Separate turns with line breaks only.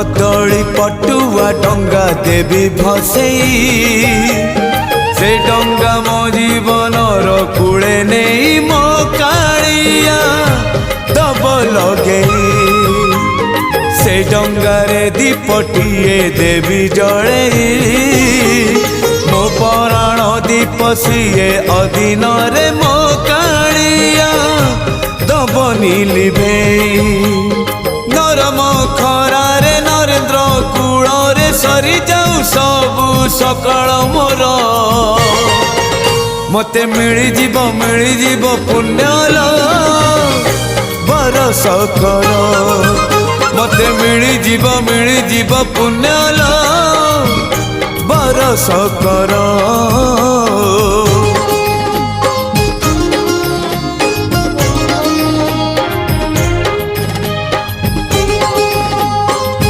कदली पटुआ डंगा देवी भसई से डंगा मो जीवन कूले नहीं मो कालिया दब लगे से डंगारे दीपटिए देवी जड़े मो पराण दीप सीए अधीन रे मो कालिया दब नीलिभे नरम खरारे नरेंद्र कूଳରେ सरी जाऊ सबु सकाळ मोर मते मिलिजीव पुण्यल बरस कर मते मिलिजीव पुण्यल बरस कर।